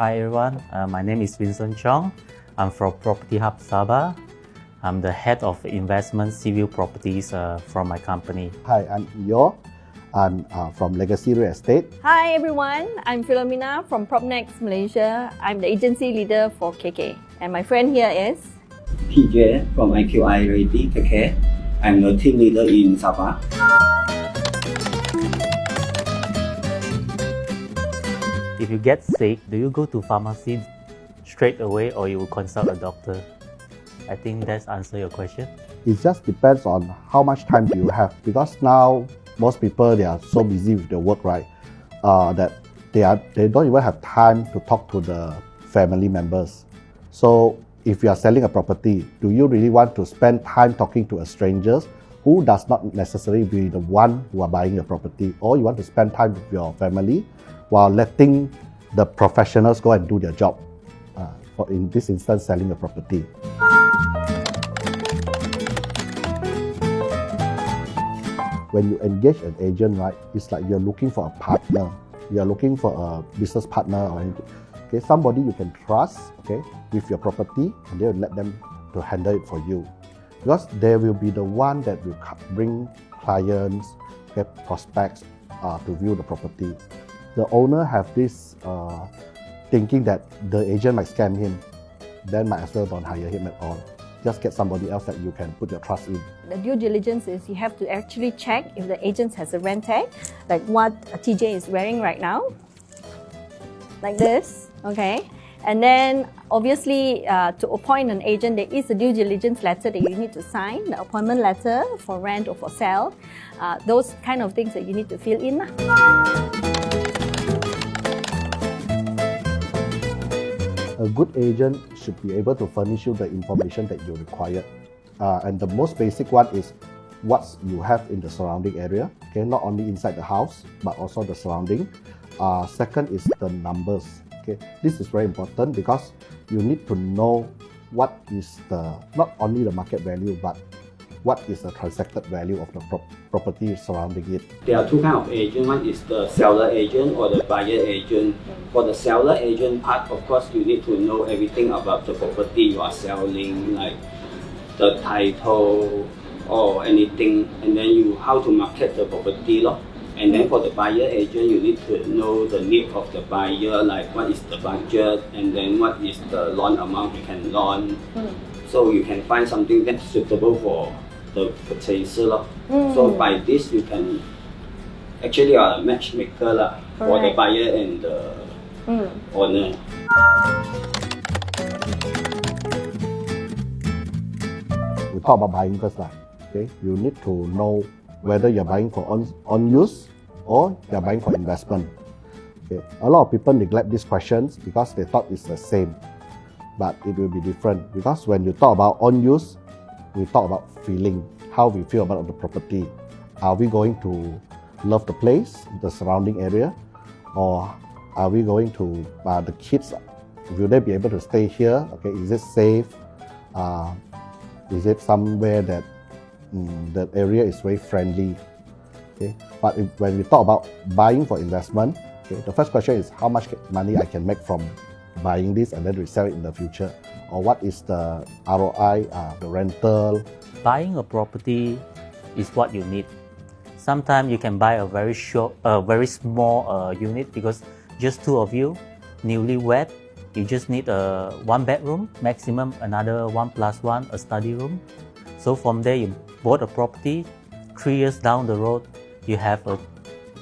Hi everyone, my name is Vincent Chong. I'm from Property Hub Sabah. I'm the head of investment civil properties from my company. Hi, I'm Yo. I'm from Legacy Real Estate. Hi everyone, I'm Philomena from PropNext Malaysia. I'm the agency leader for KK. And my friend here is PJ from IQI Rating KK. I'm the team leader in Sabah. If you get sick, do you go to pharmacy straight away or you will consult a doctor? I think that's answer your question. It just depends on how much time do you have, because now most people, they are so busy with their work, right? That they don't even have time to talk to the family members. So if you are selling a property, do you really want to spend time talking to a stranger who does not necessarily be the one who are buying your property, or you want to spend time with your family while letting the professionals go and do their job, for in this instance selling a property. When you engage an agent, right, it's like you're looking for a partner. You're looking for a business partner or anything. Okay, somebody you can trust, okay, with your property, and they will let them to handle it for you. Because they will be the one that will bring clients, okay, prospects to view the property. The owner have this thinking that the agent might scam him, then might as well don't hire him at all. Just get somebody else that you can put your trust in. the due diligence is you have to actually check if the agent has a rent tag, like what TJ is wearing right now, like this, okay? And then obviously to appoint an agent, there is a due diligence letter that you need to sign, the appointment letter for rent or for sale, those kind of things that you need to fill in. A good agent should be able to furnish you the information that you require. And the most basic one is what you have in the surrounding area, okay? Not only inside the house, but also the surrounding. Second is the numbers. Okay? This is very important because you need to know what is not only the market value, but what is the transacted value of the property surrounding it. There are two kinds of agent. One is the seller agent or the buyer agent. For the seller agent part, of course, you need to know everything about the property you are selling, like the title or anything, and then how to market the property. And then for the buyer agent, you need to know the need of the buyer, like what is the budget, and then what is the loan amount you can loan. So you can find something that's suitable for the purchaser. So by this, you can actually are a matchmaker for the buyer and the owner. We talk about buying first. Okay? You need to know whether you're buying for on use or you're buying for investment. Okay? A lot of people neglect these questions because they thought it's the same. But it will be different, because when you talk about on use, we talk about feeling, how we feel about the property. Are we going to love the place, the surrounding area, or are we going to, the kids, will they be able to stay here? Okay, is it safe? Is it somewhere that that area is very friendly? Okay, but when we talk about buying for investment, okay, the first question is how much money I can make from buying this and then resell it in the future, or what is the ROI, the rental. Buying a property is what you need. Sometimes you can buy a very small unit because just two of you, newlywed, you just need a 1 bedroom, maximum another 1+1, a study room. So from there you bought a property, 3 years down the road, you have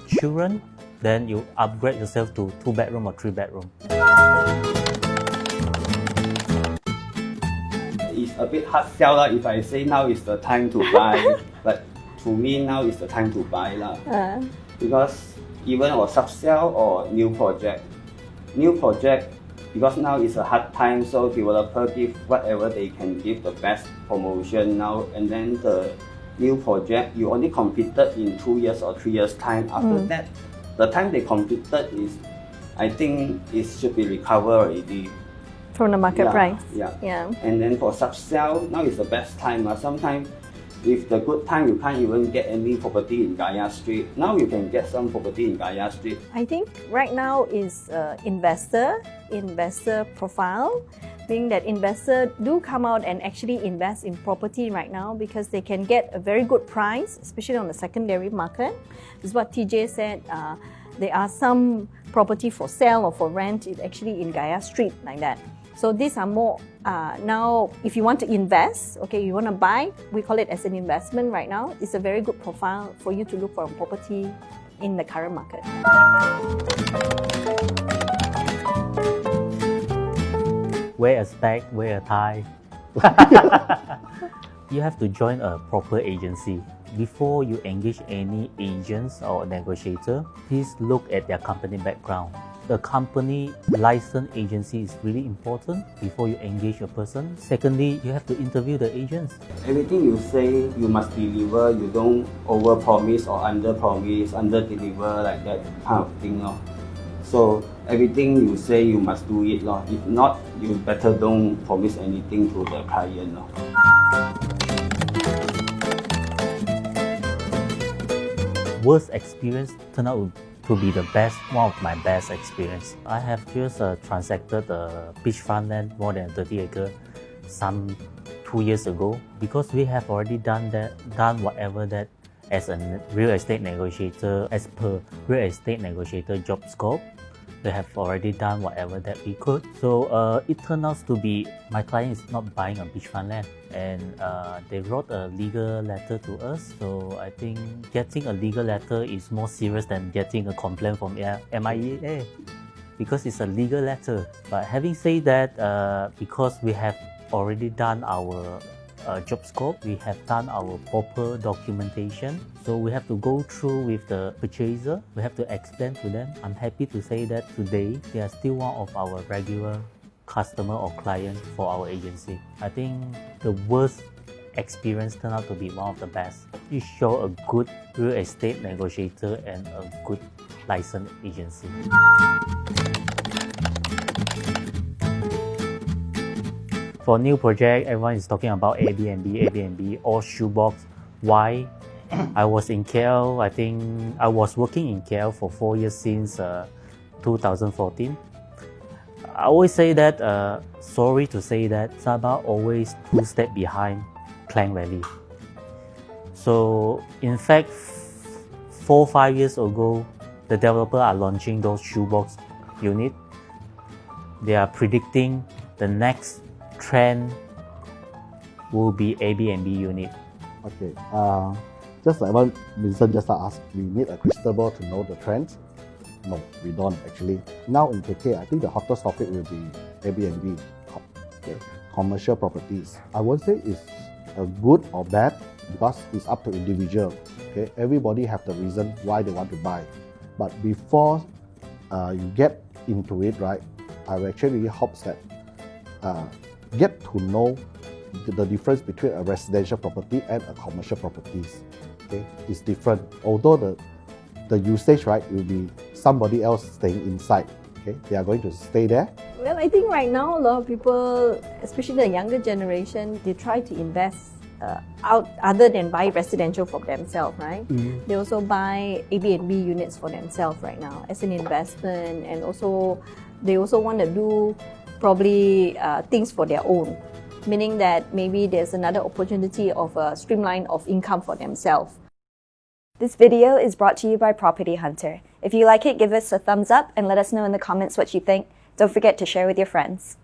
children, then you upgrade yourself to 2 bedroom or 3 bedroom. It's a bit hard sell if I say now is the time to buy, but to me now is the time to buy because even or sub-sell or new project, because now is a hard time, so developer give whatever they can give the best promotion now, and then the new project you only completed in 2 years or 3 years time. After that, the time they completed is, I think it should be recovered already. From the market price. Yeah. And then for sub-sell, now is the best time. Sometimes With the good time, you can't even get any property in Gaia Street. Now you can get some property in Gaia Street. I think right now is investor profile, meaning that investors do come out and actually invest in property right now because they can get a very good price, especially on the secondary market. This is what TJ said. There are some property for sale or for rent actually in Gaia Street like that. So these are more, now if you want to invest, okay, you want to buy, we call it as an investment right now. It's a very good profile for you to look for a property in the current market. Wear a spec, wear a tie. You have to join a proper agency. Before you engage any agents or negotiator, please look at their company background. The company licensed agency is really important before you engage a person. Secondly, you have to interview the agents. Everything you say, you must deliver. You don't over-promise or under-promise, under-deliver, like that kind of thing. So everything you say, you must do it. If not, you better don't promise anything to the client. Worst experience turned out to be the best, one of my best experience. I have just transacted a beachfront land more than 30 acres some 2 years ago because we have already done whatever that as a real estate negotiator, as per real estate negotiator job scope. They have already done whatever that we could. So it turned out to be my client is not buying a beachfront land, and they wrote a legal letter to us. So I think getting a legal letter is more serious than getting a complaint from MIA because it's a legal letter. But having said that, because we have already done our job scope, we have done our proper documentation, so we have to go through with the purchaser. We have to explain to them. I'm happy to say that today they are still one of our regular customer or client for our agency. I think the worst experience turned out to be one of the best. You show a good real estate negotiator and a good licensed agency. For new project, everyone is talking about Airbnb or shoebox. Why? I was in KL, I think I was working in KL for 4 years since 2014. I always say that, sorry to say that, Sabah always 2 steps behind Klang Valley. So in fact, 4-5 years ago, the developer are launching those shoebox unit. They are predicting the next trend will be Airbnb unit. Okay, just like what Vincent just asked, we need a crystal ball to know the trends. No, we don't actually. Now in KK, I think the hottest topic will be Airbnb, commercial properties. I won't say it's a good or bad because it's up to individual. Okay, everybody have the reason why they want to buy. But before you get into it, right, I actually hopes that get to know the difference between a residential property and a commercial properties. Okay, it's different. Although the usage, right, will be somebody else staying inside. Okay, they are going to stay there. Well, I think right now a lot of people, especially the younger generation, they try to invest out other than buy residential for themselves, right? Mm-hmm. They also buy Airbnb units for themselves right now as an investment, and also they also want to do probably things for their own, meaning that maybe there's another opportunity of a streamline of income for themselves. This video is brought to you by Property Hunter. If you like it, give us a thumbs up and let us know in the comments what you think. Don't forget to share with your friends.